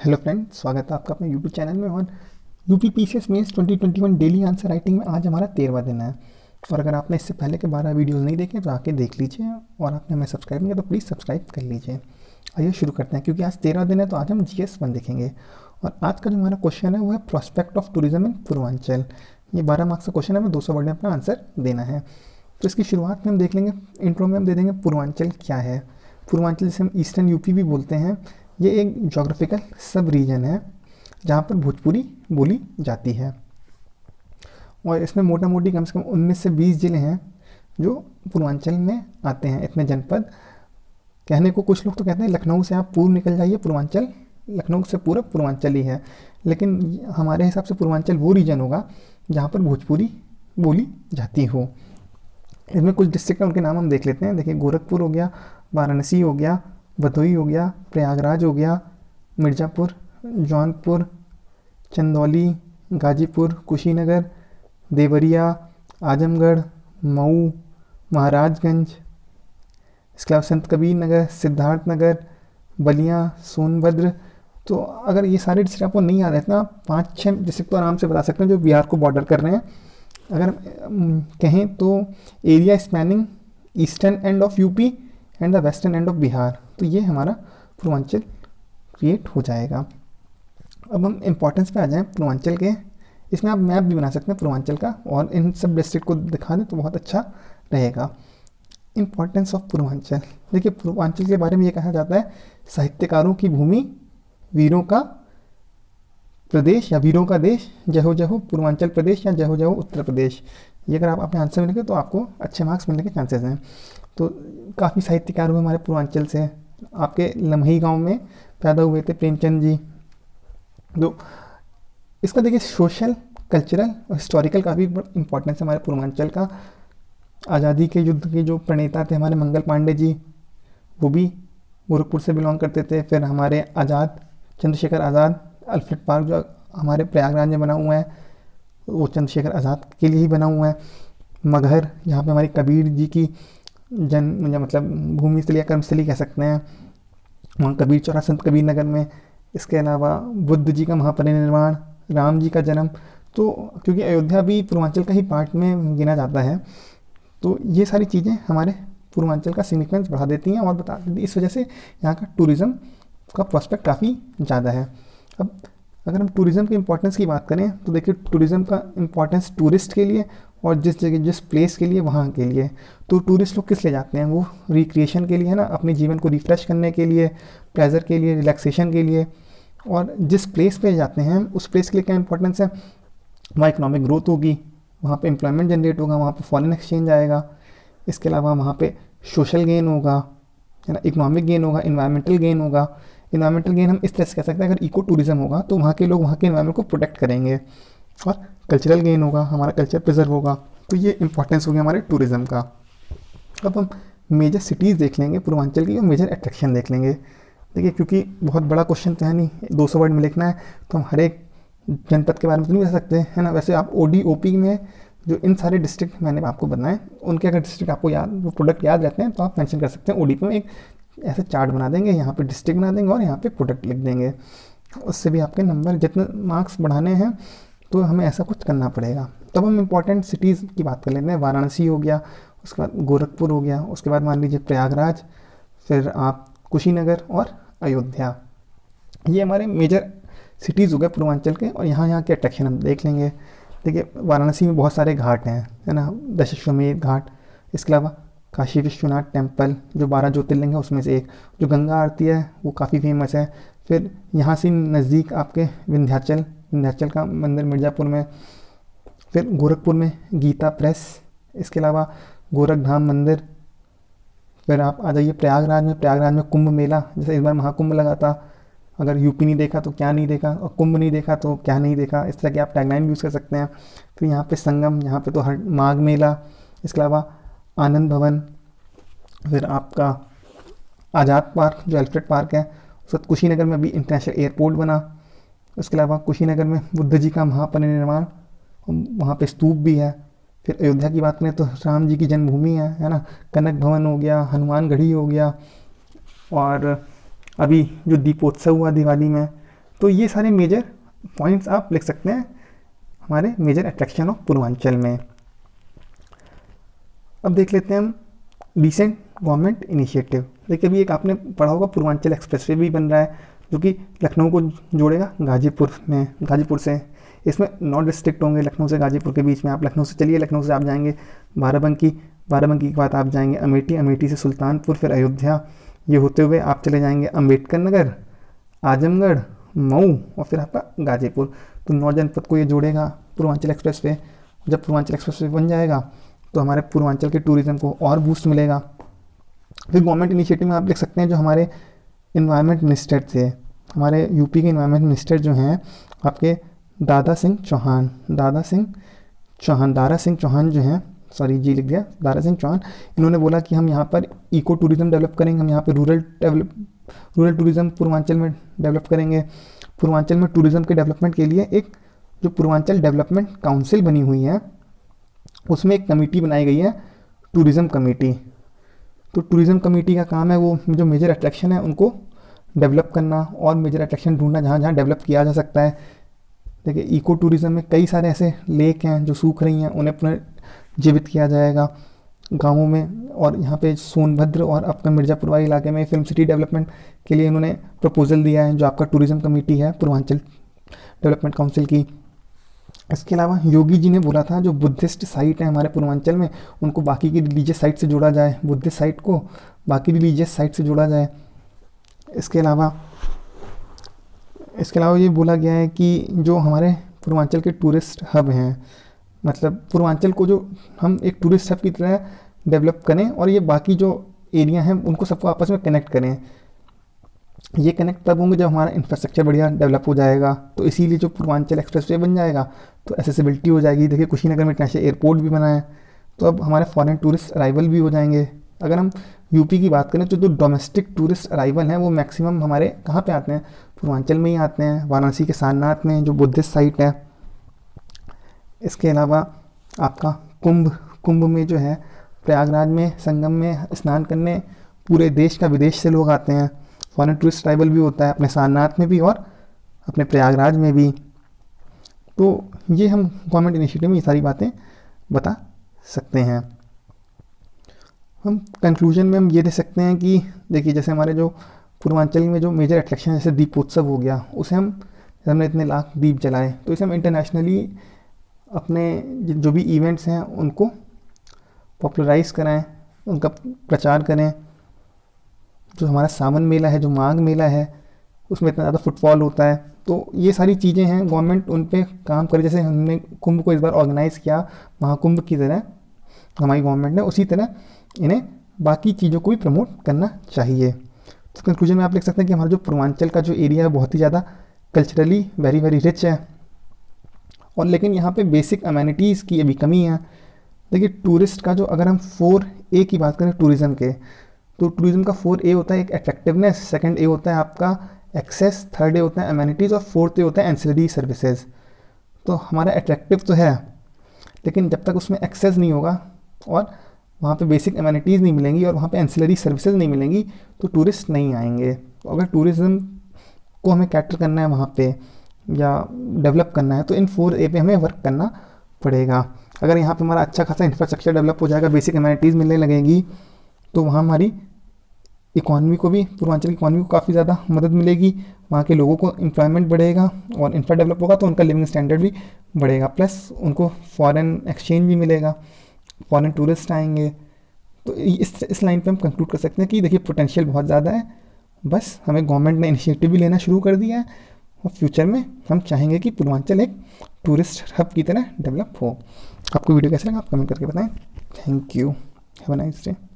Hello friend, स्वागत है आपका अपने यूट्यूब चैनल में। और UP PCS mains 2021 daily answer writing में आज हमारा 13वां दिन है। और अगर आपने इससे पहले के 12 वीडियोस नहीं देखे तो आके देख लीजिए, और आपने हमें सब्सक्राइब नहीं किया तो प्लीज़ सब्सक्राइब कर लीजिए। आइए शुरू करते हैं, क्योंकि आज 13वां दिन है तो आज हम जीएस 1 देखेंगे। और आज का जो हमारा क्वेश्चन है वो है prospect of tourism in Purvanchal. ये 12 मार्क्स का क्वेश्चन है, हमें 200 वर्ड में अपना आंसर देना है। तो इसकी शुरुआत में हम देख लेंगे, इंट्रो में हम दे देंगे पूर्वांचल क्या है। पूर्वांचल जिसे हम ईस्टर्न यूपी भी बोलते हैं, ये एक जोग्राफिकल सब रीजन है जहाँ पर भोजपुरी बोली जाती है। और इसमें मोटा मोटी कम से कम 19 से 20 ज़िले हैं जो पूर्वांचल में आते हैं। इतने जनपद, कहने को कुछ लोग तो कहते हैं लखनऊ से आप पूर्व निकल जाइए, पूर्वांचल लखनऊ से पूरा पूर्वांचल ही है, लेकिन हमारे हिसाब से पूर्वांचल वो रीजन होगा जहाँ पर भोजपुरी बोली जाती हो। इसमें कुछ डिस्ट्रिक्ट हैं, उनके नाम हम देख लेते हैं। देखिए, गोरखपुर हो गया, वाराणसी हो गया, भदोही हो गया, प्रयागराज हो गया, मिर्ज़ापुर, जौनपुर, चंदौली, गाजीपुर, कुशीनगर, देवरिया, आजमगढ़, मऊ, महाराजगंज, इसके अलावा संत कबीर नगर, सिद्धार्थनगर, बलिया, सोनभद्र। तो अगर ये सारे डिस्ट्रिक्ट आपको नहीं याद है ना, 5-6 डिस्ट्रिक्ट तो आराम से बता सकते हैं जो बिहार को बॉर्डर कर रहे हैं। अगर कहें तो area spanning eastern end of UP and the western end of Bihar, तो ये हमारा पूर्वांचल क्रिएट हो जाएगा। अब हम इम्पोर्टेंस पे आ जाएं पूर्वांचल के। इसमें आप मैप भी बना सकते हैं पूर्वांचल का, और इन सब डिस्ट्रिक्ट को दिखा दें तो बहुत अच्छा रहेगा। इम्पोर्टेंस ऑफ पूर्वांचल, देखिए पूर्वांचल के बारे में ये कहा जाता है साहित्यकारों की भूमि, वीरों का प्रदेश या वीरों का देश, जय हो पूर्वांचल प्रदेश या जय हो उत्तर प्रदेश। ये अगर आप अपने आंसर में लिखें तो आपको अच्छे मार्क्स मिलने के चांसेस हैं। तो काफ़ी साहित्यकार हुए हमारे पूर्वांचल से। आपके लम्ही गांव में पैदा हुए थे प्रेमचंद जी। तो इसका देखिए सोशल, कल्चरल और हिस्टोरिकल काफ़ी इंपॉर्टेंस है हमारे पूर्वांचल का। आज़ादी के युद्ध के जो प्रणेता थे हमारे मंगल पांडे जी, वो भी गोरखपुर से बिलोंग करते थे। फिर हमारे आज़ाद, चंद्रशेखर आज़ाद, अल्फ्रेड पार्क जो हमारे प्रयागराज में बना हुआ है वो चंद्रशेखर आज़ाद के लिए ही बना हुआ है। मगहर, यहाँ पे हमारी कबीर जी की जन्म मतलब भूमि स्थली या कर्मस्थली कह सकते हैं, वहाँ कबीर चौरा संत कबीर नगर में। इसके अलावा बुद्ध जी का महापरिनिर्वाण, राम जी का जन्म। तो क्योंकि अयोध्या भी पूर्वांचल का ही पार्ट में गिना जाता है, तो ये सारी चीज़ें हमारे पूर्वांचल का सिग्निफिकेंस बढ़ा देती हैं और बता देती। इस वजह से यहाँ का टूरिज़्म का प्रोस्पेक्ट काफ़ी ज़्यादा है। अब अगर हम टूरिज़्म की इंपॉर्टेंस की बात करें तो देखिए टूरिज़्म का इंपॉर्टेंस टूरिस्ट के लिए और जिस जगह जिस प्लेस के लिए वहाँ के लिए। तो टूरिस्ट लोग किस लिए जाते हैं? वो रिक्रिएशन के लिए है ना, अपने जीवन को रिफ़्रेश करने के लिए, प्लेजर के लिए, रिलैक्सेशन के लिए। और जिस प्लेस पे जाते हैं उस प्लेस के लिए क्या इंपॉर्टेंस है? वहाँ इकोनॉमिक ग्रोथ होगी, वहाँ पे एम्प्लॉयमेंट जनरेट होगा, वहाँ पे फॉरेन एक्सचेंज आएगा। इसके अलावा वहाँ पे सोशल गेन होगा, है ना, इकोनॉमिक गेन होगा, इन्वायरमेंटल गेन होगा। इन्वायरमेंटल गेन हम इस तरह से कह सकते हैं, अगर इको टूरिज़्म होगा तो वहाँ के लोग वहाँ के इन्वायरमेंट को प्रोटेक्ट करेंगे। और कल्चरल गेन होगा, हमारा कल्चर प्रिजर्व होगा। तो ये इंपॉर्टेंस होगी हमारे टूरिज़्म का। अब हम मेजर सिटीज़ देख लेंगे पूर्वांचल की और मेजर अट्रैक्शन देख लेंगे। देखिए, क्योंकि बहुत बड़ा क्वेश्चन तो है नहीं, 200 वर्ड में लिखना है, तो हम हर एक जनपद के बारे में तो नहीं बता सकते, है ना। वैसे आप OD-OP में जो इन सारे डिस्ट्रिक्ट मैंने आपको बताए, उनके अगर डिस्ट्रिक्ट आपको याद, वो प्रोडक्ट याद रहते हैं तो आप मेंशन कर सकते हैं। OD में एक ऐसे चार्ट बना देंगे, यहाँ पे डिस्ट्रिक्ट बना देंगे और यहाँ पे प्रोडक्ट लिख देंगे। उससे भी आपके नंबर, जितने मार्क्स बढ़ाने हैं तो हमें ऐसा कुछ करना पड़ेगा। तब हम इंपॉर्टेंट सिटीज़ की बात कर लेते हैं। वाराणसी हो गया, उसके बाद गोरखपुर हो गया, उसके बाद मान लीजिए प्रयागराज, फिर आप कुशीनगर और अयोध्या। ये हमारे मेजर सिटीज़ हो गए पूर्वांचल के। और यहाँ के अट्रैक्शन हम देख लेंगे। देखिए, वाराणसी में बहुत सारे घाट हैं, है ना, दशाश्वमेध घाट। इसके अलावा काशी विश्वनाथ टेम्पल जो 12 ज्योतिर्लिंग है उसमें से एक, जो गंगा आरती है वो काफ़ी फेमस है। फिर यहाँ से नज़दीक आपके विंध्याचल का मंदिर मिर्ज़ापुर में। फिर गोरखपुर में गीता प्रेस, इसके अलावा गोरखधाम मंदिर। फिर आप आ जाइए प्रयागराज में कुंभ मेला, जैसे इस बार महाकुंभ लगा था। अगर यूपी नहीं देखा तो क्या नहीं देखा, और कुंभ नहीं देखा तो क्या नहीं देखा, इस तरह की आप टैगलाइन यूज़ कर सकते हैं। फिर यहाँ पे संगम, यहाँ पे तो हर माघ मेला। इसके अलावा आनंद भवन, फिर आपका आज़ाद पार्क जो अल्फ्रेड पार्क है। उसके बाद कुशीनगर में अभी इंटरनेशनल एयरपोर्ट बना। उसके अलावा कुशीनगर में बुद्ध जी का महापरिनिर्वाण, वहाँ पे स्तूप भी है। फिर अयोध्या की बात करें तो राम जी की जन्मभूमि है ना, कनक भवन हो गया, हनुमान गढ़ी हो गया। और अभी जो दीपोत्सव हुआ दिवाली में, तो ये सारे मेजर पॉइंट्स आप लिख सकते हैं हमारे मेजर अट्रैक्शन ऑफ पूर्वांचल में। अब देख लेते हैं हम रिसेंट गवर्नमेंट इनिशिएटिव। देखिए अभी एक आपने पढ़ा होगा पूर्वांचल एक्सप्रेसवे भी बन रहा है जो कि लखनऊ को जोड़ेगा गाजीपुर से। इसमें 9 डिस्ट्रिक्ट होंगे लखनऊ से गाजीपुर के बीच में। आप लखनऊ से चलिए, लखनऊ से आप जाएंगे बाराबंकी के बाद आप जाएंगे अमेठी से सुल्तानपुर, फिर अयोध्या, ये होते हुए आप चले जाएंगे अम्बेडकर नगर, आजमगढ़, मऊ और फिर आपका गाजीपुर। तो 9 जनपद को ये जोड़ेगा पूर्वांचल एक्सप्रेसवे। जब पूर्वांचल एक्सप्रेसवे बन जाएगा तो हमारे पूर्वांचल के टूरिज़्म को और बूस्ट मिलेगा। फिर गवर्नमेंट इनिशिएटिव में आप देख सकते हैं जो हमारे इन्वायरमेंट मिनिस्टर थे, हमारे यूपी के इन्वायरमेंट मिनिस्टर जो हैं आपके दारा सिंह चौहान जो हैं, सॉरी जी लिख दिया, दारा सिंह चौहान। इन्होंने बोला कि हम यहाँ पर इको टूरिज़्म डेवलप करेंगे, हम यहाँ पर रूरल टूरिज़्म पूर्वांचल में डेवलप करेंगे। पूर्वांचल में टूरिज़्म के डेवलपमेंट के लिए एक जो पूर्वांचल डेवलपमेंट काउंसिल बनी हुई है उसमें एक कमेटी बनाई गई है, टूरिज़्म कमेटी। तो टूरिज़्म कमेटी का काम है वो जो मेजर अट्रैक्शन है उनको डेवलप करना और मेजर अट्रैक्शन ढूंढना जहाँ जहाँ डेवलप किया जा सकता है। देखिए इको टूरिज़्म में कई सारे ऐसे लेक हैं जो सूख रही हैं, उन्हें पुनर्जीवित किया जाएगा गाँवों में। और यहाँ पे सोनभद्र और आपका मिर्ज़ापुर वाले इलाके में फिल्म सिटी डेवलपमेंट के लिए इन्होंने प्रपोजल दिया है जो आपका टूरिज़्म कमेटी है पूर्वांचल डेवलपमेंट काउंसिल की। इसके अलावा योगी जी ने बोला था जो बुद्धिस्ट साइट है हमारे पूर्वांचल में उनको बाकी की रिलीजियस साइट से जोड़ा जाए, बुद्धिस्ट साइट को बाकी रिलीजियस साइट से जोड़ा जाए। इसके अलावा ये बोला गया है कि जो हमारे पूर्वांचल के टूरिस्ट हब हैं, मतलब पूर्वांचल को जो हम एक टूरिस्ट हब की तरह डेवलप करें और ये बाकी जो एरिया हैं उनको सबको आपस में कनेक्ट करें। ये कनेक्ट तब होंगे जब हमारा इंफ्रास्ट्रक्चर बढ़िया डेवलप हो जाएगा। तो इसीलिए जो पूर्वांचल एक्सप्रेसवे बन जाएगा तो एसेसिबिलिटी हो जाएगी। देखिए कुशीनगर में इंटरनेशनल एयरपोर्ट भी बना है, तो अब हमारे फॉरेन टूरिस्ट अराइवल भी हो जाएंगे। अगर हम यूपी की बात करें तो जो डोमेस्टिक टूरिस्ट अराइवल हैं वो मैक्सिमम हमारे कहाँ पे आते हैं, पूर्वांचल में ही आते हैं, वाराणसी के सारनाथ में जो बुद्धिस्ट साइट है। इसके अलावा आपका कुंभ में जो है प्रयागराज में संगम में स्नान करने पूरे देश का विदेश से लोग आते हैं। फॉरेन टूरिस्ट अराइवल भी होता है अपने सारनाथ में भी और अपने प्रयागराज में भी। तो ये हम गवर्नमेंट इनिशिएटिव में ये सारी बातें बता सकते हैं। हम कंक्लूजन में हम ये दे सकते हैं कि देखिए जैसे हमारे जो पूर्वांचल में जो मेजर अट्रैक्शन जैसे दीपोत्सव हो गया, उसे हमने इतने लाख दीप जलाए तो इसे हम इंटरनेशनली अपने जो भी इवेंट्स हैं उनको पॉपुलराइज़ कराएं, उनका प्रचार करें। जो हमारा सावन मेला है, जो माघ मेला है, उसमें इतना ज़्यादा फुटफॉल होता है। तो ये सारी चीज़ें हैं, गवर्नमेंट उन पे काम करे। जैसे हमने कुंभ को इस बार ऑर्गेनाइज़ किया महाकुंभ की तरह हमारी गवर्नमेंट ने, उसी तरह इन्हें बाकी चीज़ों को भी प्रमोट करना चाहिए। तो कंक्लूजन में आप लिख सकते हैं कि हमारा जो पूर्वांचल का जो एरिया है बहुत ही ज़्यादा कल्चरली वेरी वेरी रिच है, और लेकिन यहाँ पे बेसिक अमेनिटीज़ की अभी कमी है। देखिए टूरिस्ट का जो अगर हम 4A की बात करें टूरिज़्म के, तो टूरिज़्म का 4A होता है एक अट्रैक्टिवनेस, सेकंड A होता है आपका एक्सेस, थर्ड A होता है अमेनिटीज़ और फोर्थ A होता है एंसिलरी सर्विसेज। तो हमारा अट्रैक्टिव तो है, लेकिन जब तक उसमें एक्सेस नहीं होगा और वहाँ पे बेसिक अमेनिटीज़ नहीं मिलेंगी और वहाँ पे एंसिलरी सर्विसेज नहीं मिलेंगी तो टूरिस्ट नहीं आएंगे। तो अगर टूरिज़्म को हमें कैटर करना है वहाँ पे या डेवलप करना है तो इन 4A पे हमें वर्क करना पड़ेगा। अगर यहाँ पे हमारा अच्छा खासा इंफ्रास्ट्रक्चर डेवलप हो जाएगा, बेसिक अमेनिटीज़ मिलने लगेंगी, तो वहाँ हमारी इकॉनमी को भी, पूर्वांचल की इकॉनमी को काफ़ी ज़्यादा मदद मिलेगी। वहाँ के लोगों को एम्प्लॉयमेंट बढ़ेगा और इंफ्रा डेवलप होगा तो उनका लिविंग स्टैंडर्ड भी बढ़ेगा, प्लस उनको फॉरेन एक्सचेंज भी मिलेगा, फॉरेन टूरिस्ट आएंगे। तो इस लाइन पे हम कंक्लूड कर सकते हैं कि देखिए पोटेंशियल बहुत ज़्यादा है, बस हमें गवर्नमेंट ने इनिशिएटिव भी लेना शुरू कर दिया है और फ्यूचर में हम चाहेंगे कि पूर्वांचल एक टूरिस्ट हब की तरह डेवलप हो। आपको वीडियो कैसा लगा आप कमेंट करके बताएं। Thank you, have a nice day.